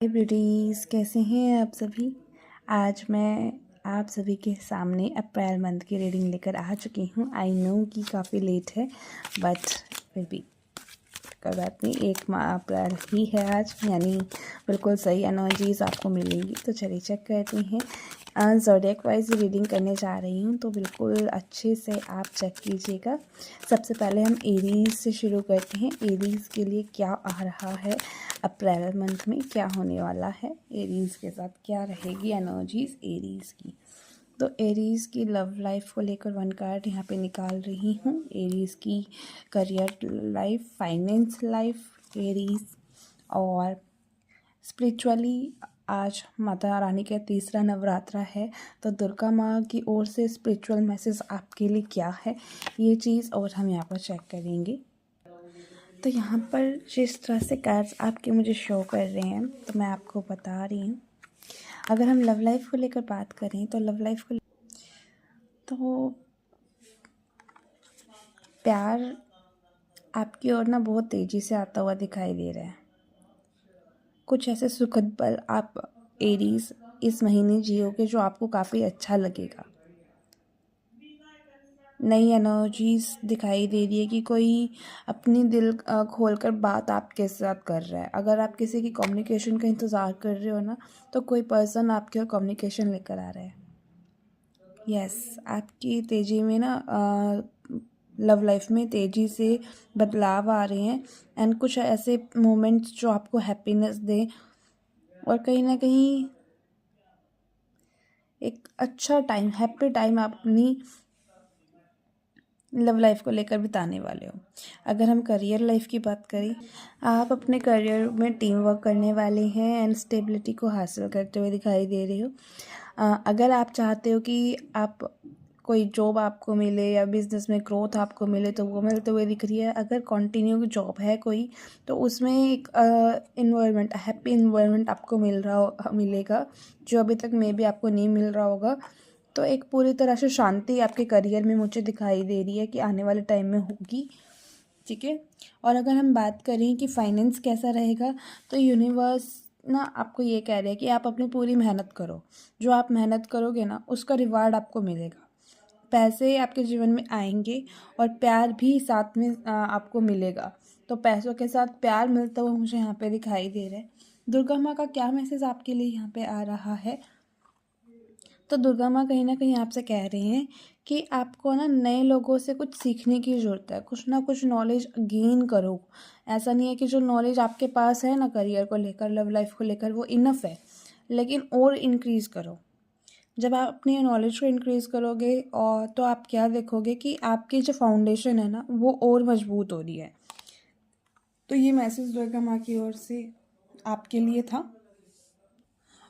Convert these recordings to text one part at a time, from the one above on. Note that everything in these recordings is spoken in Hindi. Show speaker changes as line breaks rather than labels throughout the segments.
ब्यूटीज़ कैसे हैं आप सभी। आज मैं आप सभी के सामने अप्रैल मंथ की रीडिंग लेकर आ चुकी हूँ। आई नो कि काफ़ी लेट है बट फिर भी कोई बात नहीं, 1 अप्रैल ही है आज, यानी बिल्कुल सही एनर्जीज आपको मिलेंगी। तो चलिए चेक करते हैं। ज़ोडिएक वाइज रीडिंग करने जा रही हूँ तो बिल्कुल अच्छे से आप चेक कीजिएगा। सबसे पहले हम एरीज से शुरू करते हैं। एरीज के लिए क्या आ रहा है अप्रैल मंथ में, क्या होने वाला है, एरीज के साथ क्या रहेगी एनर्जीज एरीज की। तो एरीज़ की लव लाइफ को लेकर 1 कार्ड यहाँ पे निकाल रही हूँ। एरीज़ की career life, finance life, Aries और स्पिरिचुअली आज माता रानी का 3रा नवरात्रा है तो दुर्गा माँ की ओर से स्पिरिचुअल मैसेज आपके लिए क्या है ये चीज़ और हम यहाँ पर चेक करेंगे। तो यहाँ पर जिस तरह से कार्ड्स आपके मुझे शो कर रहे हैं तो मैं आपको बता रही हूँ। अगर हम लव लाइफ को लेकर बात करें तो लव लाइफ को तो प्यार आपकी ओर ना बहुत तेज़ी से आता हुआ दिखाई दे रहा है। कुछ ऐसे सुखद पल आप एरीज इस महीने जियोगे जो आपको काफ़ी अच्छा लगेगा। नई एनर्जीज दिखाई दे रही है कि कोई अपनी दिल खोलकर बात आपके साथ कर रहा है। अगर आप किसी की कम्युनिकेशन का इंतज़ार कर रहे हो ना तो कोई पर्सन आपके ओर कम्युनिकेशन लेकर आ रहा है। यस, आपकी तेज़ी में ना लव लाइफ में तेज़ी से बदलाव आ रहे हैं एंड कुछ ऐसे मोमेंट्स जो आपको हैप्पीनेस दें और कहीं ना कहीं एक अच्छा टाइम, हैप्पी टाइम आप अपनी लव लाइफ को लेकर बिताने वाले हो। अगर हम करियर लाइफ की बात करें, आप अपने करियर में टीम वर्क करने वाले हैं एंड स्टेबिलिटी को हासिल करते हुए दिखाई दे रहे हो। अगर आप चाहते हो कि आप कोई जॉब आपको मिले या बिज़नेस में ग्रोथ आपको मिले तो वो मिलते हुए दिख रही है। अगर कंटिन्यू जॉब है कोई तो उसमें एक इन्वायरमेंट, हैप्पी इन्वायरमेंट आपको मिलेगा जो अभी तक मे बी आपको नहीं मिल रहा होगा। तो एक पूरी तरह से शांति आपके करियर में मुझे दिखाई दे रही है कि आने वाले टाइम में होगी। ठीक है। और अगर हम बात करें कि फाइनेंस कैसा रहेगा तो यूनिवर्स ना आपको ये कह रहे हैं कि आप अपनी पूरी मेहनत करो। जो आप मेहनत करोगे ना उसका रिवार्ड आपको मिलेगा। पैसे आपके जीवन में आएंगे और प्यार भी साथ में आपको मिलेगा। तो पैसों के साथ प्यार मिलता हुआ मुझे यहाँ पे दिखाई दे रहा है। दुर्गा माँ का क्या मैसेज आपके लिए यहाँ पे आ रहा है? तो दुर्गा माँ कहीं ना कहीं आपसे कह रही हैं कि आपको ना नए लोगों से कुछ सीखने की ज़रूरत है, कुछ ना कुछ नॉलेज गेन करो। ऐसा नहीं है कि जो नॉलेज आपके पास है ना करियर को लेकर, लव लाइफ को लेकर, वो इनफ है, लेकिन और इंक्रीज़ करो। जब आप अपनी नॉलेज को इंक्रीज़ करोगे और तो आप क्या देखोगे कि आपकी जो फाउंडेशन है ना वो और मजबूत हो रही है। तो ये मैसेज दुर्गा माँ की ओर से आपके लिए था।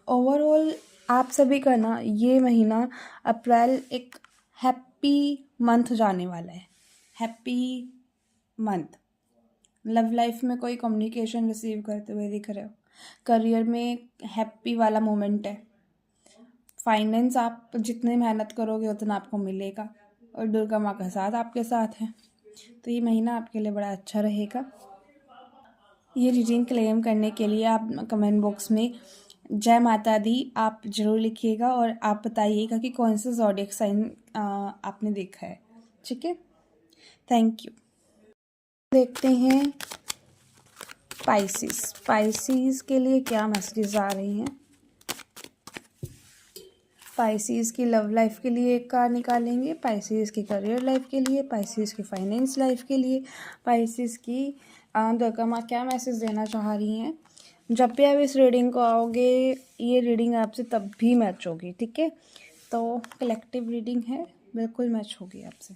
ओवरऑल आप सभी का ना ये महीना अप्रैल एक हैप्पी मंथ जाने वाला है। Happy month. लव लाइफ में कोई कम्युनिकेशन रिसीव करते हुए दिख रहे हो, करियर में हैप्पी वाला मोमेंट है, फाइनेंस आप जितने मेहनत करोगे उतना आपको मिलेगा और दुर्गा माँ का साथ आपके साथ है। तो ये महीना आपके लिए बड़ा अच्छा रहेगा। ये रीडिंग क्लेम करने के लिए आप कमेंट बॉक्स में जय माता दी आप ज़रूर लिखिएगा और आप बताइएगा कि कौन सा ज़ोडिएक साइन आपने देखा है। ठीक है, थैंक यू। देखते हैं स्पाइसीज़ के लिए क्या मैसेजेस आ रही हैं। स्पाइसीज़ की लव लाइफ के लिए एक कार्ड निकालेंगे, स्पाइसीज़ की करियर लाइफ के लिए, स्पाइसीज़ की फाइनेंस लाइफ के लिए, स्पाइसीज़ की दुर्गा माँ क्या मैसेज देना चाह रही हैं। जब भी आप इस रीडिंग को आओगे ये रीडिंग आपसे तब भी मैच होगी। ठीक है, तो कलेक्टिव रीडिंग है, बिल्कुल मैच होगी आपसे।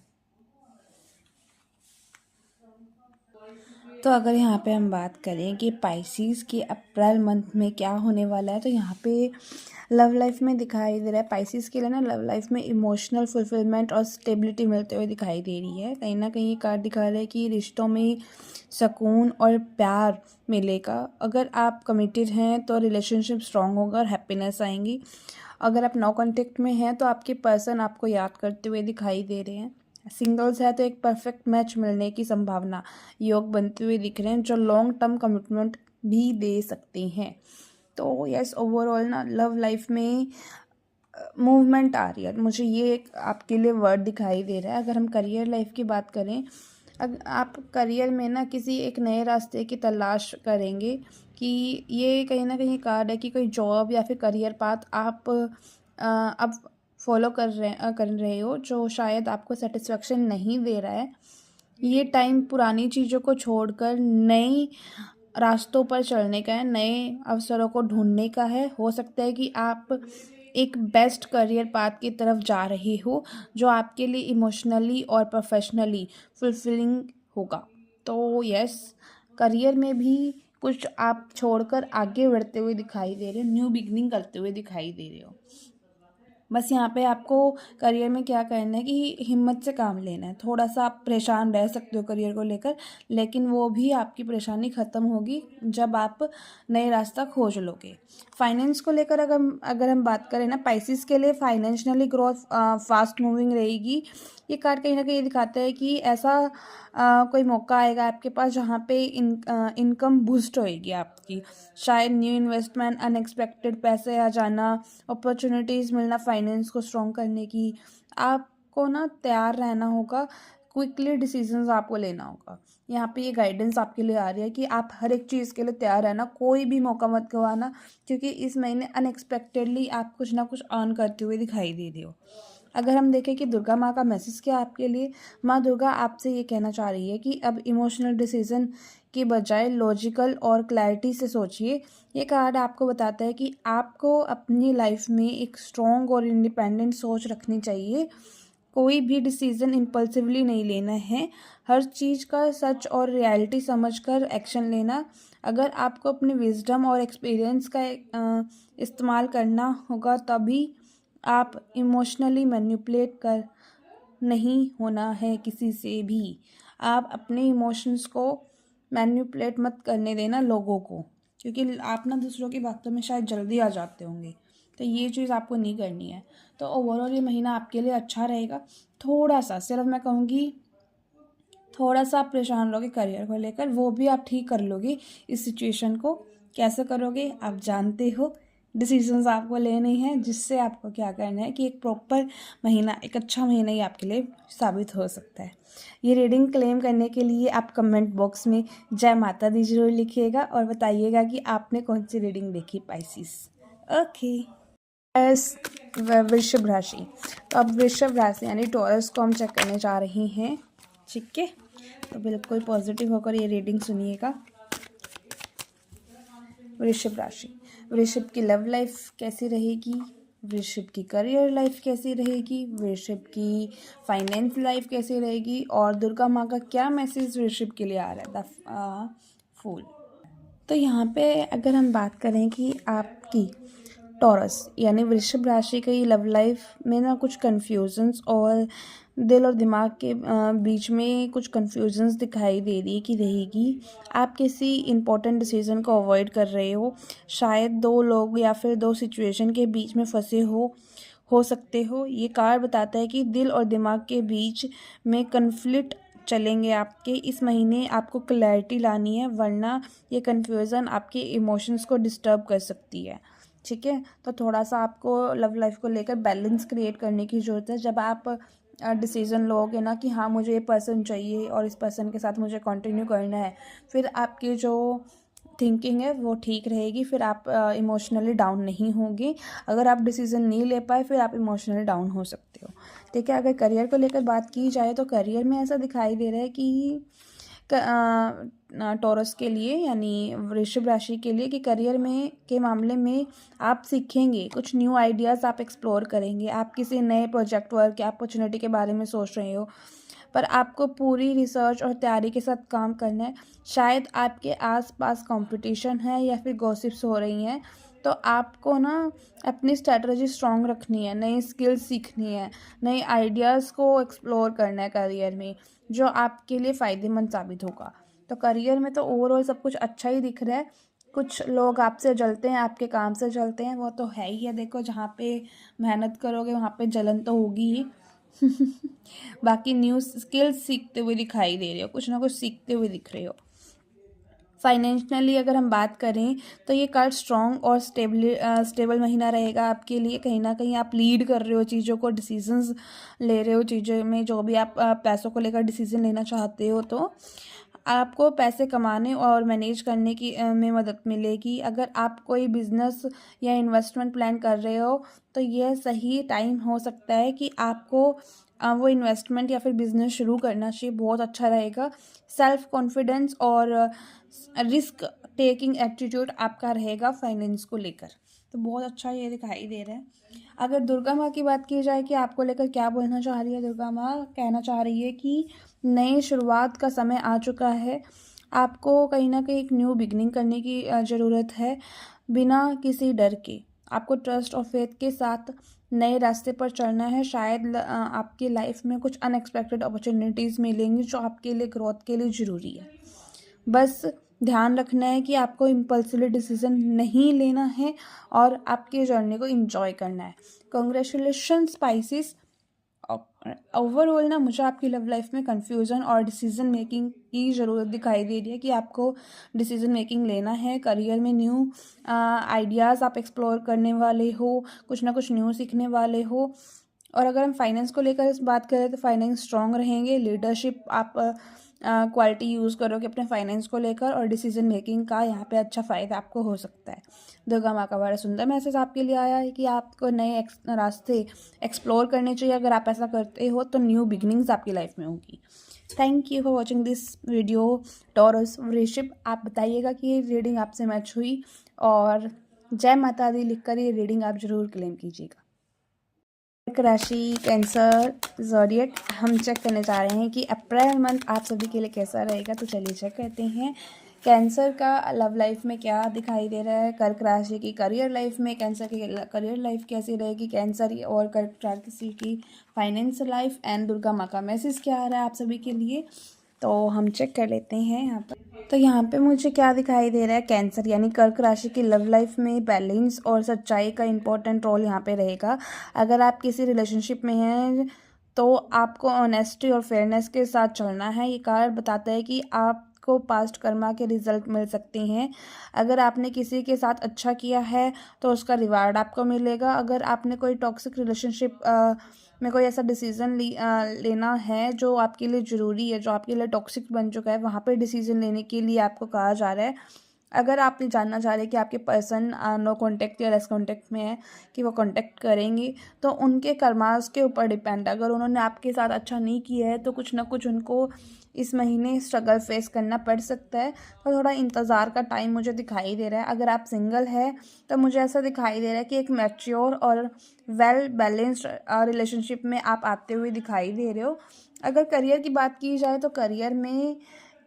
तो अगर यहाँ पे हम बात करें कि पाइसीज़ की अप्रैल मंथ में क्या होने वाला है तो यहाँ पे लव लाइफ में दिखाई दे रहा है पाइसीज़ के लिए ना लव लाइफ में इमोशनल फुलफिलमेंट और स्टेबिलिटी मिलते हुए दिखाई दे रही है। कहीं ना कहीं ये कार्ड दिखा रहा है कि रिश्तों में सुकून और प्यार मिलेगा। अगर आप कमिटेड हैं तो रिलेशनशिप स्ट्रांग होगा और हैप्पीनेस आएंगी। अगर आप नो कॉन्टेक्ट में हैं तो आपके पर्सन आपको याद करते हुए दिखाई दे रहे हैं। सिंगल्स है तो एक परफेक्ट मैच मिलने की संभावना, योग बनते हुए दिख रहे हैं जो लॉन्ग टर्म कमिटमेंट भी दे सकते हैं। तो यस, ओवरऑल ना लव लाइफ में मूवमेंट आ रही है, मुझे ये एक आपके लिए वर्ड दिखाई दे रहा है। अगर हम करियर लाइफ की बात करें, आप करियर में ना किसी एक नए रास्ते की तलाश करेंगे कि ये कहीं ना कहीं कार्ड है कि कोई जॉब या फिर करियर पाथ आप अब फॉलो कर रहे हो जो शायद आपको सेटिस्फेक्शन नहीं दे रहा है। ये टाइम पुरानी चीज़ों को छोड़कर नई रास्तों पर चलने का है, नए अवसरों को ढूंढने का है। हो सकता है कि आप एक बेस्ट करियर पाथ की तरफ जा रहे हो जो आपके लिए इमोशनली और प्रोफेशनली फुलफिलिंग होगा। तो यस, करियर में भी कुछ आप छोड़कर आगे बढ़ते हुए दिखाई दे रहे हो, न्यू बिगनिंग करते हुए दिखाई दे रहे हो। बस यहाँ पे आपको करियर में क्या करना है कि हिम्मत से काम लेना है। थोड़ा सा आप परेशान रह सकते हो करियर को लेकर, लेकिन वो भी आपकी परेशानी ख़त्म होगी जब आप नए रास्ता खोज लोगे। फाइनेंस को लेकर अगर हम बात करें ना, पाइसिस के लिए फाइनेंशियली ग्रोथ फास्ट मूविंग रहेगी। ये कार्ड कहीं ना कहीं दिखाता है कि ऐसा कोई मौका आएगा आपके पास जहाँ पे इनकम बूस्ट होएगी आपकी। शायद न्यू इन्वेस्टमेंट, अनएक्सपेक्टेड पैसे आ जाना, अपॉर्चुनिटीज़ मिलना फाइनेंस को स्ट्रॉन्ग करने की। आपको ना तैयार रहना होगा, क्विकली डिसीजंस आपको लेना होगा। यहाँ पे ये गाइडेंस आपके लिए आ रही है कि आप हर एक चीज़ के लिए तैयार रहना, कोई भी मौका मत गंवाना, क्योंकि इस महीने अनएक्सपेक्टेडली आप कुछ ना कुछ अर्न करते हुए दिखाई दे रहे हो। अगर हम देखें कि दुर्गा माँ का मैसेज क्या आपके लिए, माँ दुर्गा आपसे ये कहना चाह रही है कि अब इमोशनल डिसीजन की बजाय लॉजिकल और क्लैरिटी से सोचिए। ये कार्ड आपको बताता है कि आपको अपनी लाइफ में एक स्ट्रॉन्ग और इंडिपेंडेंट सोच रखनी चाहिए। कोई भी डिसीज़न इम्पल्सिवली नहीं लेना है, हर चीज़ का सच और रियलिटी समझकर एक्शन लेना। अगर आपको अपनी विजडम और एक्सपीरियंस का इस्तेमाल करना होगा, तभी आप इमोशनली मैनिपुलेट कर नहीं होना है किसी से भी। आप अपने इमोशंस को मैनिपुलेट मत करने देना लोगों को, क्योंकि आप ना दूसरों की बातों में शायद जल्दी आ जाते होंगे, तो ये चीज़ आपको नहीं करनी है। तो ओवरऑल ये महीना आपके लिए अच्छा रहेगा। थोड़ा सा, सिर्फ मैं कहूँगी थोड़ा सा आप परेशान रहोगे करियर को लेकर, वो भी आप ठीक कर लोगे। इस सिचुएशन को कैसे करोगे आप जानते हो। डिसीजंस आपको लेने हैं, जिससे आपको क्या करना है कि एक प्रॉपर महीना, एक अच्छा महीना ही आपके लिए साबित हो सकता है। ये रीडिंग क्लेम करने के लिए आप कमेंट बॉक्स में जय माता दी जरूर लिखिएगा और बताइएगा कि आपने कौन सी रीडिंग देखी पाइसिस। ओके। एस वृषभ राशि। तो अब वृषभ राशि यानी टॉरस को हम चेक करने जा रहे हैं, ठीक है। तो बिल्कुल पॉजिटिव होकर ये रीडिंग सुनिएगा। वृषभ राशि, वृषभ की लव लाइफ कैसी रहेगी, वृषभ की करियर लाइफ कैसी रहेगी, वृषभ की फाइनेंस लाइफ कैसी रहेगी, और दुर्गा माँ का क्या मैसेज वृषभ के लिए आ रहा है। द फूल। तो यहाँ पे अगर हम बात करें कि आपकी टॉरस यानी वृषभ राशि की लव लाइफ में ना कुछ कन्फ्यूजन्स और दिल और दिमाग के बीच में कुछ कन्फ्यूजन्स दिखाई दे रही है कि रहेगी। आप किसी इम्पोर्टेंट डिसीजन को अवॉइड कर रहे हो, शायद दो लोग या फिर दो सिचुएशन के बीच में फंसे हो सकते हो। ये कार्ड बताता है कि दिल और दिमाग के बीच में कन्फ्लिक्ट चलेंगे आपके। इस महीने आपको क्लैरिटी लानी है, वरना ये कन्फ्यूज़न आपके इमोशंस को डिस्टर्ब कर सकती है, ठीक है। तो थोड़ा सा आपको लव लाइफ को लेकर बैलेंस क्रिएट करने की ज़रूरत है। जब आप डिसीज़न लोगे ना कि हाँ मुझे ये पर्सन चाहिए और इस पर्सन के साथ मुझे कंटिन्यू करना है, फिर आपकी जो थिंकिंग है वो ठीक रहेगी, फिर आप इमोशनली डाउन नहीं होंगे। अगर आप डिसीज़न नहीं ले पाए फिर आप इमोशनली डाउन हो सकते हो, ठीक है। अगर करियर को लेकर बात की जाए तो करियर में ऐसा दिखाई दे रहा है कि टॉरस के लिए यानी वृषभ राशि के लिए कि करियर में के मामले में आप सीखेंगे, कुछ न्यू आइडियाज़ आप एक्सप्लोर करेंगे। आप किसी नए प्रोजेक्ट वर्क या अपॉर्चुनिटी के बारे में सोच रहे हो, पर आपको पूरी रिसर्च और तैयारी के साथ काम करना है। शायद आपके आसपास कंपटीशन है या फिर गॉसिप्स हो रही हैं, तो आपको ना अपनी स्ट्रैटेजी स्ट्रॉन्ग रखनी है, नई स्किल्स सीखनी है, नए आइडियाज़ को एक्सप्लोर करना है करियर में, जो आपके लिए फ़ायदेमंद साबित होगा। तो करियर में तो ओवरऑल सब कुछ अच्छा ही दिख रहा है। कुछ लोग आपसे जलते हैं, आपके काम से जलते हैं, वो तो है ही है। देखो, जहाँ पे मेहनत करोगे वहाँ पे जलन तो होगी ही। बाकी न्यू स्किल्स सीखते हुए दिखाई दे रहे हो, कुछ ना कुछ सीखते हुए दिख रहे हो। फाइनेंशियली अगर हम बात करें तो ये कार्ड स्ट्रॉन्ग और स्टेबल महीना रहेगा आपके लिए। कहीं ना कहीं आप लीड कर रहे हो चीज़ों को, डिसीजंस ले रहे हो चीज़ों में, जो भी आप पैसों को लेकर डिसीजन लेना चाहते हो तो आपको पैसे कमाने और मैनेज करने की में मदद मिलेगी। अगर आप कोई बिजनेस या इन्वेस्टमेंट प्लान कर रहे हो तो यह सही टाइम हो सकता है कि आपको वो इन्वेस्टमेंट या फिर बिजनेस शुरू करना चाहिए, बहुत अच्छा रहेगा। सेल्फ कॉन्फिडेंस और रिस्क टेकिंग एटीट्यूड आपका रहेगा फाइनेंस को लेकर, तो बहुत अच्छा ये दिखाई दे रहा है। अगर दुर्गा माँ की बात की जाए कि आपको लेकर क्या बोलना चाह रही है, दुर्गा माँ कहना चाह रही है कि नई शुरुआत का समय आ चुका है। आपको कहीं ना कहीं एक न्यू बिगनिंग करने की ज़रूरत है, बिना किसी डर के। आपको ट्रस्ट और फेथ के साथ नए रास्ते पर चलना है। शायद आपकी लाइफ में कुछ अनएक्सपेक्टेड अपॉर्चुनिटीज़ मिलेंगी जो आपके लिए ग्रोथ के लिए ज़रूरी है। बस ध्यान रखना है कि आपको इम्पल्सिवली डिसीजन नहीं लेना है और आपकी जर्नी को एंजॉय करना है। Congratulation Pisces. ओवरऑल ना मुझे आपकी लव लाइफ में कन्फ्यूज़न और डिसीजन मेकिंग की ज़रूरत दिखाई दे रही है कि आपको डिसीजन मेकिंग लेना है। करियर में न्यू आइडियाज़ आप एक्सप्लोर करने वाले हो, कुछ ना कुछ न्यू सीखने वाले हो। और अगर हम फाइनेंस को लेकर इस बात करें तो फाइनेंस स्ट्रॉन्ग रहेंगे। लीडरशिप आप क्वालिटी यूज़ करोगे अपने फाइनेंस को लेकर, और डिसीजन मेकिंग का यहाँ पे अच्छा फ़ायदा आपको हो सकता है। दुर्गा माँ का बड़ा सुंदर मैसेज आपके लिए आया है कि आपको नए रास्ते एक्सप्लोर करने चाहिए। अगर आप ऐसा करते हो तो न्यू बिगनिंग्स आपकी लाइफ में होगी। Thank you for watching this video. Taurus वृश्चिक, आप बताइएगा कि ये रीडिंग आपसे मैच हुई, और जय माता दी लिखकर ये रीडिंग आप ज़रूर क्लेम कीजिएगा। राशि कैंसर ज़ोडिएक, हम चेक करने जा रहे हैं कि अप्रैल मंथ आप सभी के लिए कैसा रहेगा। तो चलिए चेक करते हैं कैंसर का लव लाइफ में क्या दिखाई दे रहा है। कर्क राशि की करियर लाइफ में कैंसर की करियर लाइफ कैसी रहेगी, कैंसर और कर्क राशि की फाइनेंस लाइफ, एंड दुर्गा माँ का मैसेज क्या आ रहा है आप सभी के लिए। तो हम चेक कर लेते हैं यहाँ पर। तो यहाँ पे मुझे क्या दिखाई दे रहा है, कैंसर यानी कर्क राशि की लव लाइफ में बैलेंस और सच्चाई का इम्पोर्टेंट रोल यहाँ पे रहेगा। अगर आप किसी रिलेशनशिप में हैं तो आपको ऑनेस्टी और फेयरनेस के साथ चलना है। ये कार्ड बताता है कि आपको पास्ट कर्मा के रिजल्ट मिल सकते हैं। अगर आपने किसी के साथ अच्छा किया है तो उसका रिवार्ड आपको मिलेगा। अगर आपने कोई टॉक्सिक रिलेशनशिप में कोई ऐसा डिसीज़न लेना है जो आपके लिए ज़रूरी है, जो आपके लिए टॉक्सिक बन चुका है, वहाँ पे डिसीज़न लेने के लिए आपको कहा जा रहा है। अगर आप ये जानना चाह रहे हैं कि आपके पर्सन नो कांटेक्ट या लेस कांटेक्ट में है कि वो कांटेक्ट करेंगे, तो उनके कर्मास के ऊपर डिपेंड। अगर उन्होंने आपके साथ अच्छा नहीं किया है तो कुछ ना कुछ उनको इस महीने स्ट्रगल फेस करना पड़ सकता है। तो थोड़ा इंतज़ार का टाइम मुझे दिखाई दे रहा है। अगर आप सिंगल है तो मुझे ऐसा दिखाई दे रहा है कि एक मैच्योर और वेल बैलेंस्ड रिलेशनशिप में आप आते हुए दिखाई दे रहे हो। अगर करियर की बात की जाए तो करियर में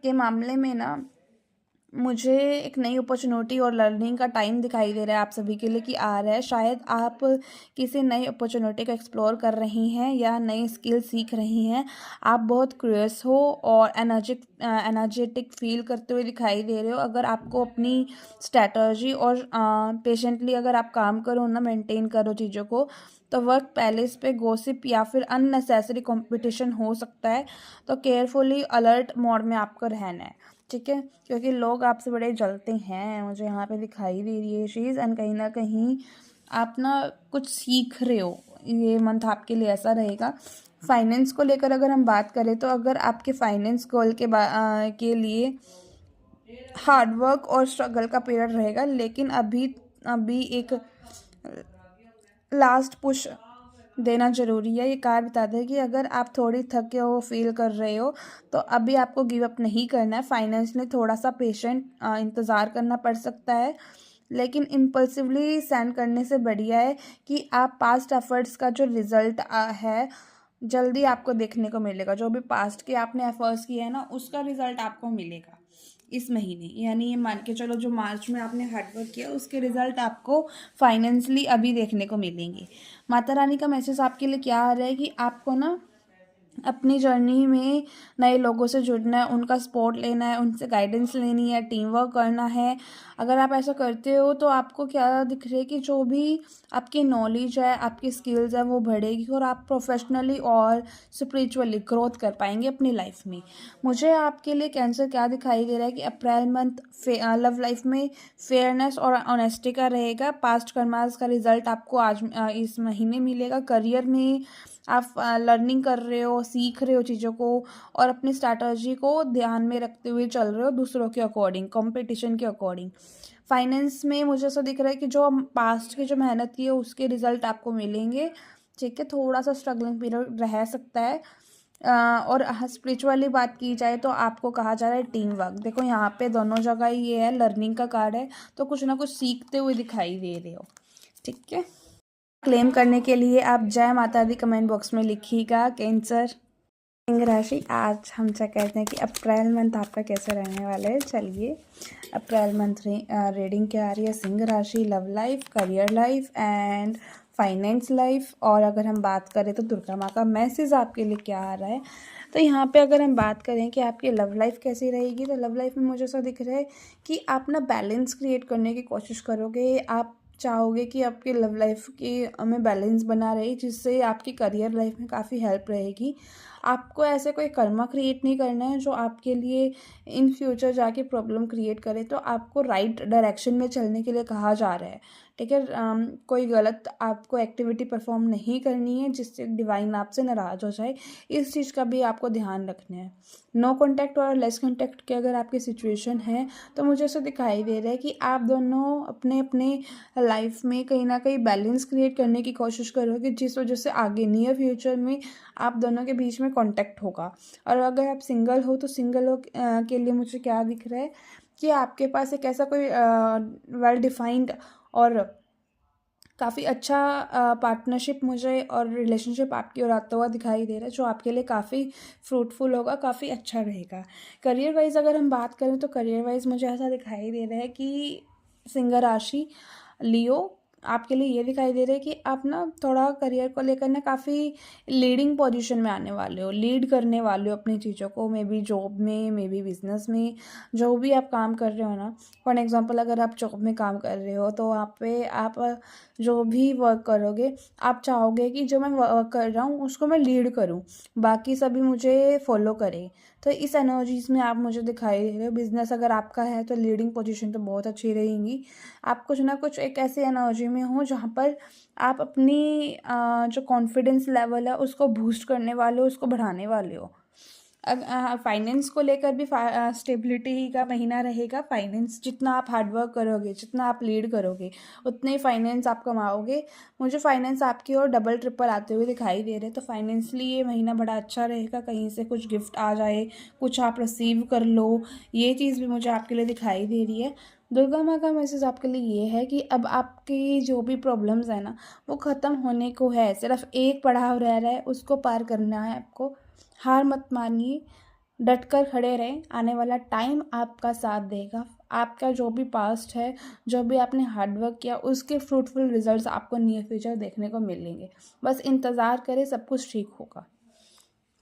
के मामले में ना मुझे एक नई अपॉर्चुनिटी और लर्निंग का टाइम दिखाई दे रहा है आप सभी के लिए कि आ रहा है। शायद आप किसी नई अपॉर्चुनिटी को एक्सप्लोर कर रही हैं या नई स्किल सीख रही हैं। आप बहुत क्यूरियस हो और एनर्जेटिक फील करते हुए दिखाई दे रहे हो। अगर आपको अपनी स्ट्रैटेजी और पेशेंटली अगर आप काम करो ना, मेंटेन करो चीज़ों को, तो वर्क पैलेस पे गॉसिप या फिर अननेसेसरी कंपटीशन हो सकता है। तो केयरफुली अलर्ट मोड में आपको रहना है, ठीक है, क्योंकि लोग आपसे बड़े जलते हैं, मुझे यहाँ पे दिखाई दे रही है चीज़। एंड कहीं ना कहीं आप ना कुछ सीख रहे हो, ये मंथ आपके लिए ऐसा रहेगा। फाइनेंस को लेकर अगर हम बात करें तो अगर आपके फाइनेंस गोल के लिए हार्डवर्क और स्ट्रगल का पीरियड रहेगा, लेकिन अभी एक लास्ट पुश देना ज़रूरी है। ये कार्ड बताता है कि अगर आप थोड़ी थके हो फील कर रहे हो तो अभी आपको गिव अप नहीं करना है। फाइनेंशियली थोड़ा सा पेशेंट इंतज़ार करना पड़ सकता है, लेकिन इम्पल्सिवली सेंड करने से बढ़िया है कि आप पास्ट एफर्ट्स का जो रिज़ल्ट है जल्दी आपको देखने को मिलेगा। जो भी पास्ट के आपने एफर्ट्स किए हैं ना, उसका रिज़ल्ट आपको मिलेगा इस महीने। यानी ये मान के चलो जो मार्च में आपने हार्डवर्क किया उसके रिज़ल्ट आपको फाइनेंशियली अभी देखने को मिलेंगे। माता रानी का मैसेज आपके लिए क्या आ रहा है कि आपको ना अपनी जर्नी में नए लोगों से जुड़ना है, उनका सपोर्ट लेना है, उनसे गाइडेंस लेनी है, टीम वर्क करना है। अगर आप ऐसा करते हो तो आपको क्या दिख रहा है कि जो भी आपकी नॉलेज है, आपकी स्किल्स है, वो बढ़ेगी और आप प्रोफेशनली और स्पिरिचुअली ग्रोथ कर पाएंगे अपनी लाइफ में। मुझे आपके लिए कैंसर क्या दिखाई दे रहा है कि अप्रैल मंथ लव लाइफ में फेयरनेस और ऑनेस्टी का रहेगा। पास्ट कर्मास का रिजल्ट आपको आज इस महीने मिलेगा। करियर में आप लर्निंग कर रहे हो, सीख रहे हो चीज़ों को और अपनी स्ट्रैटेजी को ध्यान में रखते हुए चल रहे हो दूसरों के अकॉर्डिंग, कंपटीशन के अकॉर्डिंग। फाइनेंस में मुझे ऐसा दिख रहा है कि जो पास्ट की जो मेहनत की है उसके रिजल्ट आपको मिलेंगे। ठीक है, थोड़ा सा स्ट्रगलिंग पीरियड रह सकता है। और स्पिरिचुअली बात की जाए तो आपको कहा जा रहा है टीम वर्क। देखो यहाँ पे दोनों जगह ये है, लर्निंग का कार्ड है, तो कुछ ना कुछ सीखते हुए दिखाई दे रहे हो। ठीक है, क्लेम करने के लिए आप जय माता दी कमेंट बॉक्स में लिखिएगा। कैंसर सिंह राशि, आज हम चेक करते हैं कि अप्रैल मंथ आपका कैसे रहने वाला है। चलिए, अप्रैल मंथ रीडिंग क्या आ रही है। सिंह राशि, love life, career life and finance life. और अगर हम बात करें तो दुर्गा माँ का मैसेज आपके लिए क्या आ रहा है। तो यहाँ पे अगर हम बात करें कि आपकी लव लाइफ कैसी रहेगी, तो लव लाइफ में मुझे ऐसा दिख रहा है कि आप ना बैलेंस क्रिएट करने की कोशिश करोगे। आप चाहोगे कि आपकी लव लाइफ की में बैलेंस बना रहे, जिससे आपकी करियर लाइफ में काफ़ी हेल्प रहेगी। आपको ऐसे कोई कर्मा क्रिएट नहीं करना है जो आपके लिए इन फ्यूचर जाके प्रॉब्लम क्रिएट करे। तो आपको राइट डायरेक्शन में चलने के लिए कहा जा रहा है। ठीक है, कोई गलत आपको एक्टिविटी परफॉर्म नहीं करनी है जिससे डिवाइन आपसे नाराज़ हो जाए। इस चीज़ का भी आपको ध्यान रखना है। नो कॉन्टैक्ट और लेस कॉन्टैक्ट की अगर आपकी सिचुएशन है तो मुझे ऐसा दिखाई दे रहा है कि आप दोनों अपने अपने लाइफ में कहीं ना कहीं बैलेंस क्रिएट करने की कोशिश करोगे, जिस वजह से आगे नियर फ्यूचर में आप दोनों के बीच में कांटेक्ट होगा। और अगर आप सिंगल हो तो सिंगल हो के लिए मुझे क्या दिख रहा है कि आपके पास एक ऐसा कोई वेल डिफाइंड और काफ़ी अच्छा पार्टनरशिप मुझे और रिलेशनशिप आपकी ओर आता हुआ दिखाई दे रहा है, जो आपके लिए काफ़ी फ्रूटफुल होगा, काफ़ी अच्छा रहेगा। करियर वाइज अगर हम बात करें तो करियर वाइज मुझे ऐसा दिखाई दे रहा है कि सिंह राशि, लियो, आपके लिए ये दिखाई दे रहा है कि आप ना थोड़ा करियर को लेकर ना काफ़ी लीडिंग पोजीशन में आने वाले हो, लीड करने वाले हो अपनी चीज़ों को। मे बी जॉब में, मे बी बिजनेस में, जो भी आप काम कर रहे हो ना। फॉर एग्जांपल अगर आप जॉब में काम कर रहे हो तो वहाँ पे आप जो भी वर्क करोगे, आप चाहोगे कि जो मैं वर्क कर रहा हूँ उसको मैं लीड करूँ, बाकी सभी मुझे फॉलो करें। तो इस एनर्जीज़ में आप मुझे दिखाई दे रहे हो। बिजनेस अगर आपका है तो लीडिंग पोजीशन तो बहुत अच्छी रहेंगी। आप कुछ ना कुछ एक ऐसी एनर्जी में हो जहाँ पर आप अपनी जो कॉन्फिडेंस लेवल है उसको बूस्ट करने वाले हो, उसको बढ़ाने वाले हो। फाइनेंस को लेकर भी स्टेबिलिटी का महीना रहेगा। फाइनेंस जितना आप हार्डवर्क करोगे, जितना आप लीड करोगे, उतने ही फाइनेंस आप कमाओगे। मुझे फाइनेंस आपकी ओर डबल ट्रिपल आते हुए दिखाई दे रहे हैं। तो फाइनेंशियली ये महीना बड़ा अच्छा रहेगा। कहीं से कुछ गिफ्ट आ जाए, कुछ आप रिसीव कर लो, ये चीज़ भी मुझे आपके लिए दिखाई दे रही है। दुर्गा माँ का मैसेज आपके लिए ये है कि अब आपकी जो भी प्रॉब्लम्स है ना, वो ख़त्म होने को है। सिर्फ एक पड़ाव रह रहा है, उसको पार करना है आपको। हार मत मानिए, डट कर खड़े रहें, आने वाला टाइम आपका साथ देगा। आपका जो भी पास्ट है, जो भी आपने हार्डवर्क किया, उसके फ्रूटफुल रिजल्ट्स आपको नियर फ्यूचर देखने को मिलेंगे। बस इंतज़ार करें, सब कुछ ठीक होगा।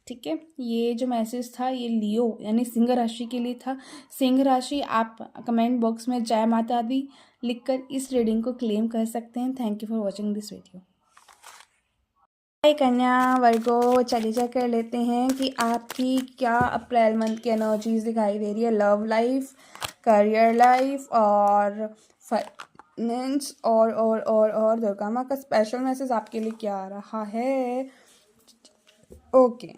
ठीक है, ये जो मैसेज था ये लियो यानी सिंह राशि के लिए था। सिंह राशि, आप कमेंट बॉक्स में जय माता दी लिखकर इस रीडिंग को क्लेम कर सकते हैं। Thank you for watching this video. Hi Kanya Virgo, चलिए चेक कर लेते हैं कि आपकी क्या अप्रैल मंथ की एनर्जीज दिखाई दे रही है। लव लाइफ, करियर लाइफ और फाइनेंस और दुर्गा माँ का स्पेशल मैसेज आपके लिए क्या आ रहा है। ओके,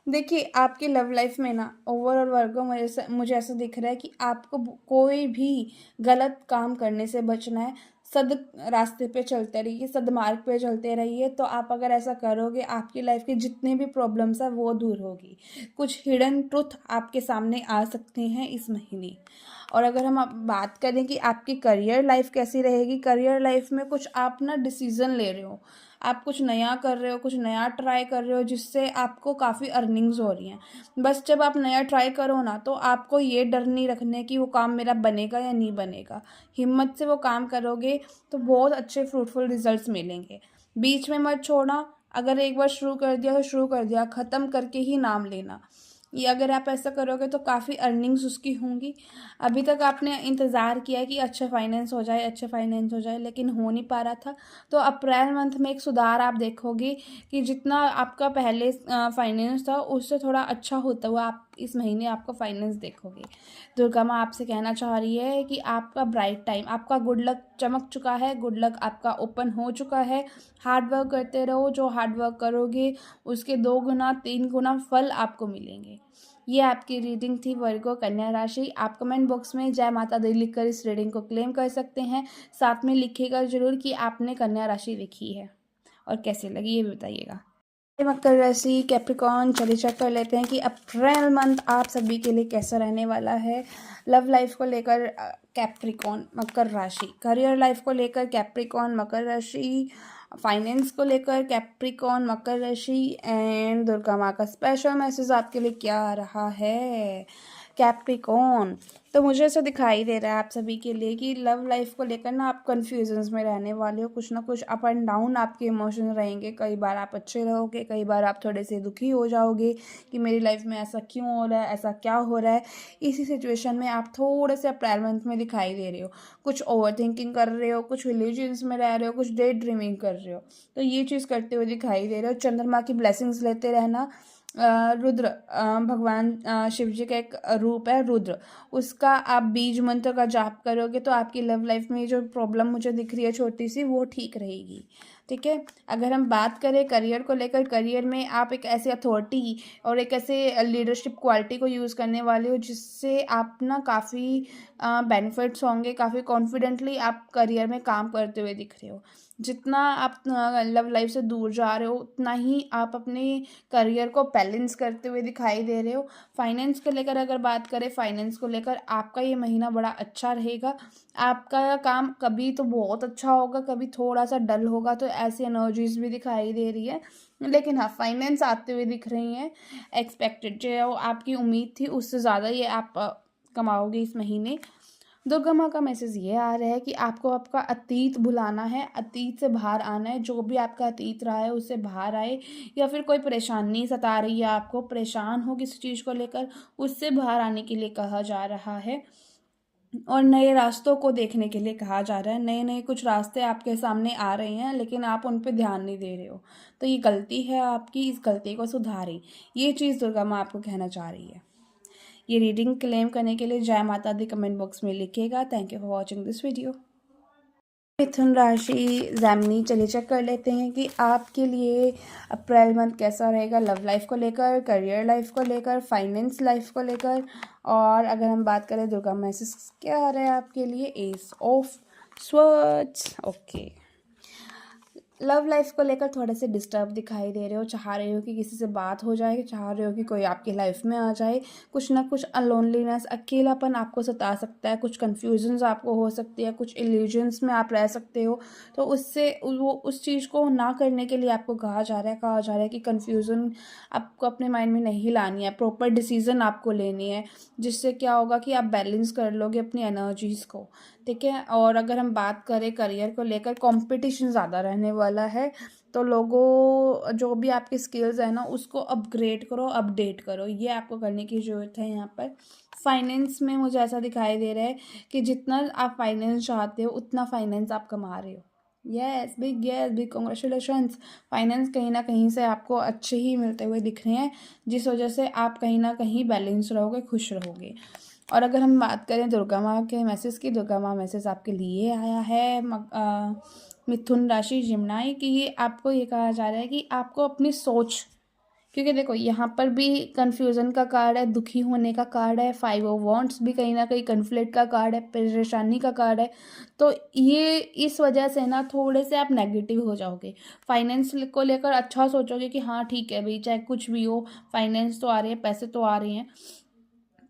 देखिए आपकी लव लाइफ में ना ओवरऑल वर्गो मुझे ऐसा दिख रहा है कि आपको कोई भी गलत काम करने से बचना है। सद रास्ते पे चलते रहिए, सदमार्ग पे चलते रहिए। तो आप अगर ऐसा करोगे, आपकी लाइफ की जितने भी प्रॉब्लम्स है वो दूर होगी। कुछ हिडन ट्रुथ आपके सामने आ सकते हैं इस महीने। और अगर हम बात करें कि आपकी करियर लाइफ कैसी रहेगी, करियर लाइफ में कुछ आप ना डिसीजन ले रहे हो, आप कुछ नया कर रहे हो, कुछ नया ट्राई कर रहे हो, जिससे आपको काफ़ी अर्निंग्स हो रही हैं। बस जब आप नया ट्राई करो ना, तो आपको ये डर नहीं रखने कि वो काम मेरा बनेगा या नहीं बनेगा। हिम्मत से वो काम करोगे तो बहुत अच्छे फ्रूटफुल रिजल्ट्स मिलेंगे। बीच में मत छोड़ना, अगर एक बार शुरू कर दिया तो शुरू कर दिया, ख़त्म करके ही नाम लेना। ये अगर आप ऐसा करोगे तो काफ़ी अर्निंग्स उसकी होंगी। अभी तक आपने इंतज़ार किया है कि अच्छा फाइनेंस हो जाए, अच्छा फाइनेंस हो जाए, लेकिन हो नहीं पा रहा था। तो अप्रैल मंथ में एक सुधार आप देखोगे कि जितना आपका पहले फाइनेंस था उससे थोड़ा अच्छा होता हुआ आप इस महीने आपका फाइनेंस देखोगे। दुर्गा माँ आपसे कहना चाह रही है कि आपका ब्राइट टाइम, आपका गुड लक चमक चुका है, गुड लक आपका ओपन हो चुका है। हार्ड वर्क करते रहो, जो हार्ड वर्क करोगे उसके 2 गुना 3 गुना फल आपको मिलेंगे। ये आपकी रीडिंग थी वर्गो कन्या राशि। आप कमेंट बॉक्स में जय माता दी लिखकर इस रीडिंग को क्लेम कर सकते हैं। साथ में लिखिएगा ज़रूर कि आपने कन्या राशि लिखी है और कैसी लगी ये भी बताइएगा। मकर राशि कैप्रिकॉर्न, चलिए चेक कर लेते हैं कि अप्रैल मंथ आप सभी के लिए कैसा रहने वाला है। लव लाइफ को लेकर कैप्रिकॉर्न मकर राशि, करियर लाइफ को लेकर कैप्रिकॉर्न मकर राशि, फाइनेंस को लेकर कैप्रिकॉर्न मकर राशि एंड दुर्गा माँ का स्पेशल मैसेज आपके लिए क्या आ रहा है कैप्रिकॉर्न। तो मुझे ऐसा दिखाई दे रहा है आप सभी के लिए कि लव लाइफ को लेकर ना आप कन्फ्यूजन्स में रहने वाले हो। कुछ ना कुछ अप एंड डाउन आपके इमोशन रहेंगे। कई बार आप अच्छे रहोगे, कई बार आप थोड़े से दुखी हो जाओगे कि मेरी लाइफ में ऐसा क्यों हो रहा है, ऐसा क्या हो रहा है। इसी सिचुएशन में आप थोड़े से अप्रैल मंथ में दिखाई दे रहे हो। कुछ ओवर थिंकिंग कर रहे हो, कुछ रिलीजन्स में रह रहे हो, कुछ डे ड्रीमिंग कर रहे हो। तो ये चीज़ करते हुए दिखाई दे रहे हो। चंद्रमा की ब्लेसिंग्स लेते रहना। रुद्र भगवान शिव जी का एक रूप है रुद्र, उसका आप बीज मंत्र का जाप करोगे तो आपकी लव लाइफ में जो प्रॉब्लम मुझे दिख रही है छोटी सी, वो ठीक रहेगी। ठीक है। अगर हम बात करें करियर को लेकर, करियर में आप एक ऐसे अथॉरिटी और एक ऐसे लीडरशिप क्वालिटी को यूज़ करने वाले हो जिससे आप ना काफ़ी बेनिफिट्स होंगे। काफ़ी कॉन्फिडेंटली आप करियर में काम करते हुए दिख रहे हो। जितना आप लव लाइफ से दूर जा रहे हो उतना ही आप अपने करियर को बैलेंस करते हुए दिखाई दे रहे हो। फाइनेंस को लेकर अगर बात करें, फाइनेंस को लेकर आपका ये महीना बड़ा अच्छा रहेगा। आपका काम कभी तो बहुत अच्छा होगा, कभी थोड़ा सा डल होगा, तो ऐसी एनर्जीज भी दिखाई दे रही है। लेकिन हाँ, फाइनेंस आते हुए दिख रही हैं। एक्सपेक्टेड जो आपकी उम्मीद थी उससे ज़्यादा ये आप कमाओगे इस महीने। दुर्गा माँ का मैसेज ये आ रहा है कि आपको आपका अतीत भुलाना है, अतीत से बाहर आना है। जो भी आपका अतीत रहा है उससे बाहर आए, या फिर कोई परेशानी सता रही है, आपको परेशान हो किसी चीज़ को लेकर, उससे बाहर आने के लिए कहा जा रहा है और नए रास्तों को देखने के लिए कहा जा रहा है। नए नए कुछ रास्ते आपके सामने आ रहे हैं लेकिन आप उन पर ध्यान नहीं दे रहे हो, तो ये गलती है आपकी, इस गलती को सुधारें। ये चीज़ दुर्गा माँ आपको कहना चाह रही है। ये रीडिंग क्लेम करने के लिए जय माता दी कमेंट बॉक्स में लिखिएगा। Thank you for watching this video. Mithun राशि जैमिनी, चलिए चेक कर लेते हैं कि आपके लिए अप्रैल मंथ कैसा रहेगा लव लाइफ को लेकर, करियर लाइफ को लेकर, फाइनेंस लाइफ को लेकर। और अगर हम बात करें दुर्गा मैसेज क्या आ रहा है आपके लिए, S of swords. Okay, love life को लेकर थोड़े से डिस्टर्ब दिखाई दे रहे हो। चाह रहे हो कि किसी से बात हो जाए, चाह रहे हो कि कोई आपकी लाइफ में आ जाए। कुछ ना कुछ अलोनलीनेस, अकेलापन आपको सता सकता है। कुछ कन्फ्यूजन्स आपको हो सकती है, कुछ इल्यूजन्स में आप रह सकते हो। तो उससे वो उस चीज़ को ना करने के लिए आपको कहा जा रहा है कि कन्फ्यूज़न आपको अपने माइंड में नहीं लानी है। प्रॉपर डिसीज़न आपको लेनी है, जिससे क्या होगा कि आप बैलेंस कर लोगे अपनी एनर्जीज़ को। ठीक है। और अगर हम बात करें करियर को लेकर, कंपटीशन ज़्यादा रहने वाला है। तो लोगों जो भी आपकी स्किल्स है ना उसको अपग्रेड करो, अपडेट करो, ये आपको करने की ज़रूरत है। यहाँ पर फाइनेंस में मुझे ऐसा दिखाई दे रहा है कि जितना आप फाइनेंस चाहते हो उतना फाइनेंस आप कमा रहे हो। Yes big congratulations. फाइनेंस कहीं ना कहीं से आपको अच्छे ही मिलते हुए दिख रहे हैं, जिस वजह से आप कहीं ना कहीं बैलेंस रहोगे, खुश रहोगे। और अगर हम बात करें दुर्गा माँ के मैसेज की, दुर्गा माँ मैसेज आपके लिए आया है मिथुन राशि जिम्नाई कि ये आपको ये कहा जा रहा है कि आपको अपनी सोच, क्योंकि देखो यहाँ पर भी कन्फ्यूज़न का कार्ड है, दुखी होने का कार्ड है, 5 ऑफ वॉन्ड्स भी कहीं ना कहीं कन्फ्लिक्ट का कार्ड है, परेशानी का कार्ड है। तो ये इस वजह से ना थोड़े से आप नेगेटिव हो जाओगे। फाइनेंस को लेकर अच्छा सोचोगे कि हाँ ठीक है भाई, चाहे कुछ भी हो, फाइनेंस तो आ रहे हैं, पैसे तो आ रहे हैं।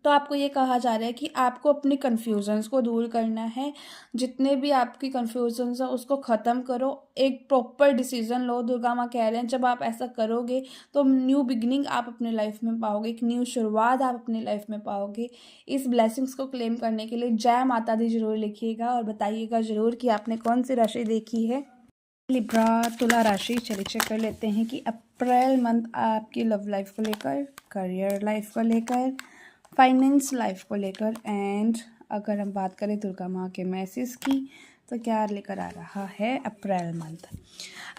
तो आपको ये कहा जा रहा है कि आपको अपनी कन्फ्यूजन्स को दूर करना है। जितने भी आपकी कन्फ्यूजन्स हैं उसको ख़त्म करो, एक प्रॉपर डिसीजन लो। दुर्गा माँ कह रहे हैं जब आप ऐसा करोगे तो न्यू बिगनिंग आप अपने लाइफ में पाओगे, एक न्यू शुरुआत आप अपनी लाइफ में पाओगे। इस ब्लेसिंग्स को क्लेम करने के लिए जय माता दी जरूर लिखिएगा और बताइएगा ज़रूर कि आपने कौन सी राशि देखी है। लिब्रा तुला राशि, चलिए चेक कर लेते हैं कि अप्रैल मंथ आपकी लव लाइफ को लेकर, करियर लाइफ को लेकर, फाइनेंस लाइफ को लेकर, एंड अगर हम बात करें दुर्गा माँ के मैसेज की तो क्या लेकर आ रहा है अप्रैल मंथ।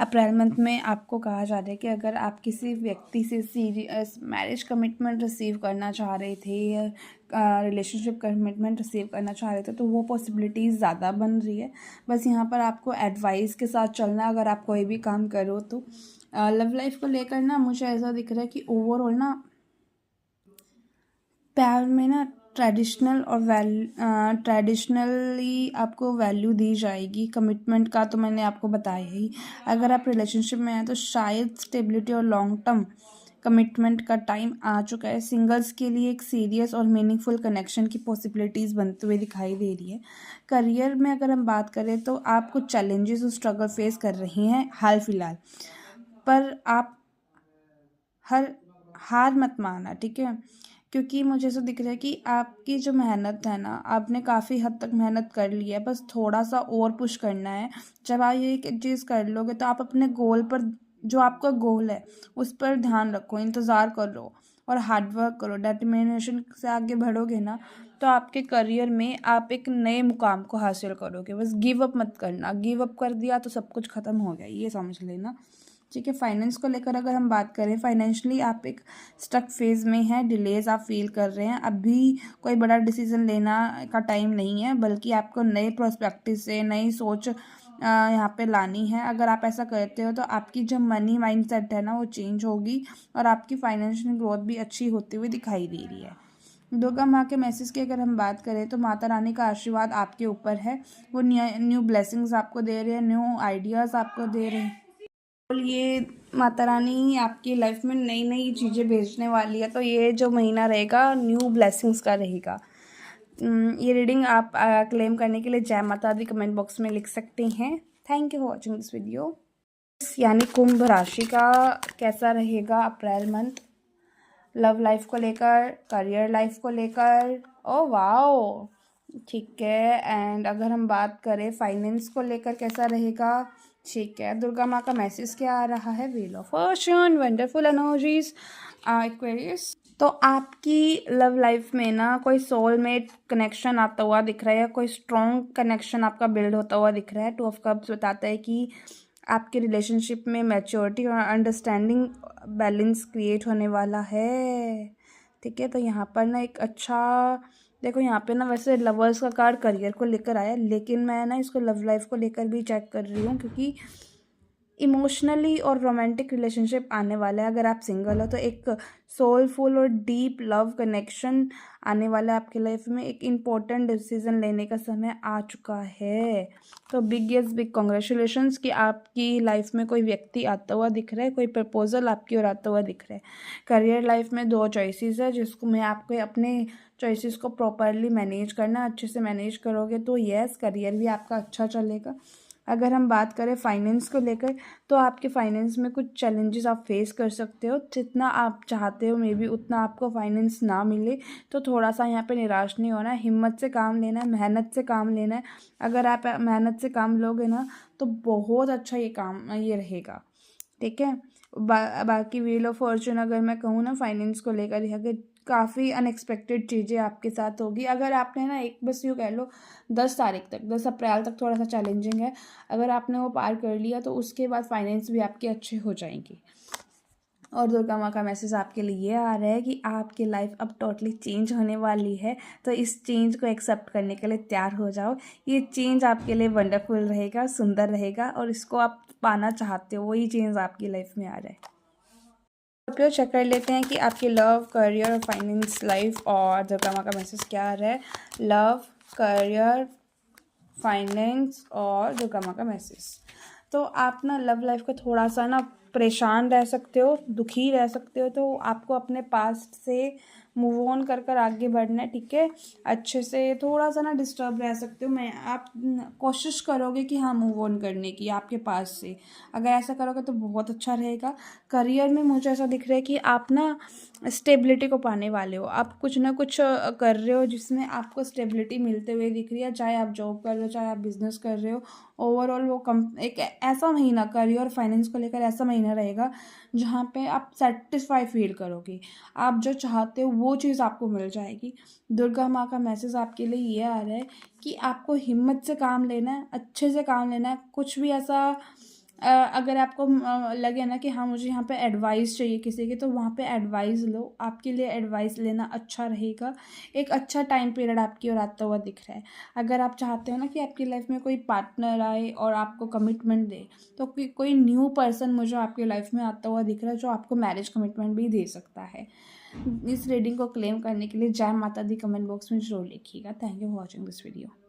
अप्रैल मंथ में आपको कहा जा रहा है कि अगर आप किसी व्यक्ति से सीरियस मैरिज कमिटमेंट रिसीव करना चाह रहे थे या रिलेशनशिप कमिटमेंट रिसीव करना चाह रहे थे तो वो पॉसिबिलिटीज़ ज़्यादा बन रही है। बस यहाँ पर आपको एडवाइस के साथ चलना है अगर आप कोई भी काम करो तो। लव लाइफ को लेकर ना मुझे ऐसा दिख रहा है कि ओवरऑल ना प्यार में ना ट्रेडिशनल और ट्रेडिशनली आपको वैल्यू दी जाएगी। कमिटमेंट का तो मैंने आपको बताया ही। अगर आप रिलेशनशिप में हैं तो शायद स्टेबिलिटी और लॉन्ग टर्म कमिटमेंट का टाइम आ चुका है। सिंगल्स के लिए एक सीरियस और मीनिंगफुल कनेक्शन की पॉसिबिलिटीज़ बनते हुए दिखाई दे रही है। करियर में अगर हम बात करें तो आप कुछ चैलेंजेस और स्ट्रगल फेस कर रही हैं हाल फिलहाल, पर आप हार मत मानना, ठीक है। क्योंकि मुझे ऐसा दिख रहा है कि आपकी जो मेहनत है ना, आपने काफ़ी हद तक मेहनत कर ली है, बस थोड़ा सा और पुश करना है। जब आप ये चीज़ कर लोगे तो आप अपने गोल पर, जो आपका गोल है उस पर ध्यान रखो, इंतज़ार करो और हार्डवर्क करो। डिटर्मिनेशन से आगे बढ़ोगे ना तो आपके करियर में आप एक नए मुकाम को हासिल करोगे। बस गिव अप मत करना, गिव अप कर दिया तो सब कुछ ख़त्म हो गया, ये समझ लेना, ठीक है। फाइनेंस को लेकर अगर हम बात करें, फाइनेंशियली आप एक स्टक फेज में हैं, डिलेज आप फील कर रहे हैं। अभी कोई बड़ा डिसीजन लेना का टाइम नहीं है, बल्कि आपको नए प्रोस्पेक्टिव से नई सोच यहाँ पे लानी है। अगर आप ऐसा करते हो तो आपकी जो मनी माइंडसेट है ना वो चेंज होगी और आपकी फाइनेंशियल ग्रोथ भी अच्छी होती हुई दिखाई दे रही है। दुर्गा माँ के मैसेज की अगर हम बात करें तो माता रानी का आशीर्वाद आपके ऊपर है। वो न्यू ब्लेसिंग्स आपको दे रहे हैं, न्यू आइडियाज़ आपको दे रहे हैं। ये माता रानी आपकी लाइफ में नई नई चीज़ें भेजने वाली है, तो ये जो महीना रहेगा न्यू ब्लेसिंग्स का रहेगा। ये रीडिंग आप क्लेम करने के लिए जय माता दी कमेंट बॉक्स में लिख सकते हैं। Thank you for watching this video. यानी कुंभ राशि का कैसा रहेगा अप्रैल मंथ, लव लाइफ को लेकर, करियर लाइफ को लेकर, ओ वाओ, ठीक है। एंड अगर हम बात करें फाइनेंस को लेकर कैसा रहेगा, ठीक है। दुर्गा माँ का मैसेज क्या आ रहा है, wheel of Fortune, wonderful energies, Aquarius. तो आपकी लव लाइफ में ना कोई सोलमेट कनेक्शन आता हुआ दिख रहा है, कोई स्ट्रॉन्ग कनेक्शन आपका बिल्ड होता हुआ दिख रहा है। 2 ऑफ कप्स बताता है कि आपके रिलेशनशिप में मैच्योरिटी और अंडरस्टैंडिंग बैलेंस क्रिएट होने वाला है, ठीक है। तो यहाँ पर ना एक अच्छा, देखो यहाँ पे ना वैसे लवर्स का कार्ड करियर को लेकर आया, लेकिन मैं ना इसको लव लाइफ को लेकर भी चेक कर रही हूँ, क्योंकि इमोशनली और रोमांटिक रिलेशनशिप आने वाला है। अगर आप सिंगल हो तो एक सोलफुल और डीप लव कनेक्शन आने वाला है आपकी लाइफ में। एक इम्पोर्टेंट डिसीजन लेने का समय आ चुका है। तो बिग कॉन्ग्रेचुलेशंस कि आपकी लाइफ में कोई व्यक्ति आता हुआ दिख रहा है, कोई प्रपोजल आपकी ओर आता हुआ दिख रहा है। करियर लाइफ में 2 चॉइसेस है, जिसको मैं आपको अपने चॉइसेस को प्रॉपरली मैनेज करना, अच्छे से मैनेज करोगे तो यस करियर भी आपका अच्छा चलेगा। अगर हम बात करें फाइनेंस को लेकर तो आपके फाइनेंस में कुछ चैलेंजेस आप फेस कर सकते हो। जितना आप चाहते हो मे बी उतना आपको फाइनेंस ना मिले तो थोड़ा सा यहाँ पे निराश नहीं होना है, हिम्मत से काम लेना है, मेहनत से काम लेना है। अगर आप मेहनत से काम लोगे ना तो बहुत अच्छा ये रहेगा, ठीक है। बाकी व्हील ऑफ फॉर्चून अगर मैं कहूँ ना फाइनेंस को लेकर, अगर काफ़ी अनएक्सपेक्टेड चीज़ें आपके साथ होगी। अगर आपने ना एक बस यूँ कह लो 10 तारीख तक, 10 अप्रैल तक थोड़ा सा चैलेंजिंग है, अगर आपने वो पार कर लिया तो उसके बाद फाइनेंस भी आपके अच्छे हो जाएंगी। और दुर्गा माँ का मैसेज आपके लिए ये आ रहा है कि आपकी लाइफ अब टोटली चेंज होने वाली है, तो इस चेंज को एक्सेप्ट करने के लिए तैयार हो जाओ। ये चेंज आपके लिए वंडरफुल रहेगा, सुंदर रहेगा और इसको आप पाना चाहते हो, वही चेंज आपकी लाइफ में आ रहा है। स्कॉर्पियो चेक कर लेते हैं कि आपकी लव, करियर और फाइनेंस लाइफ और दुर्गा माँ का मैसेज क्या आ रहा है। लव, करियर, फाइनेंस और दुर्गा माँ का मैसेज। तो आप ना लव लाइफ को थोड़ा सा ना परेशान रह सकते हो, दुखी रह सकते हो, तो आपको अपने पास्ट से मूव ऑन कर कर आगे बढ़ना है, ठीक है। अच्छे से थोड़ा सा ना डिस्टर्ब रह सकते हो, मैं आप कोशिश करोगे कि हाँ मूव ऑन करने की आपके पास से, अगर ऐसा करोगे तो बहुत अच्छा रहेगा। करियर में मुझे ऐसा दिख रहा है कि आप ना स्टेबिलिटी को पाने वाले हो, आप कुछ ना कुछ कर रहे हो जिसमें आपको स्टेबिलिटी मिलते हुए दिख रही है, चाहे आप जॉब कर रहे हो चाहे आप बिजनेस कर रहे हो। ओवरऑल वो एक ऐसा महीना करियर और फाइनेंस को लेकर ऐसा महीना रहेगा जहाँ पे आप सेटिस्फाई फील करोगे, आप जो चाहते हो वो चीज़ आपको मिल जाएगी। दुर्गा माँ का मैसेज आपके लिए ये आ रहा है कि आपको हिम्मत से काम लेना है, अच्छे से काम लेना है। कुछ भी ऐसा अगर आपको लगे ना कि हाँ मुझे यहाँ पे एडवाइस चाहिए किसी की, तो वहाँ पे एडवाइस लो, आपके लिए एडवाइस लेना अच्छा रहेगा। एक अच्छा टाइम पीरियड आपकी ओर आता हुआ दिख रहा है। अगर आप चाहते हो ना कि आपकी लाइफ में कोई पार्टनर आए और आपको कमिटमेंट दे, तो कोई न्यू पर्सन मुझे आपकी लाइफ में आता हुआ दिख रहा है जो आपको मैरिज कमिटमेंट भी दे सकता है। इस रीडिंग को क्लेम करने के लिए जय माता दी कमेंट बॉक्स में जरूर लिखिएगा। Thank you for watching this video.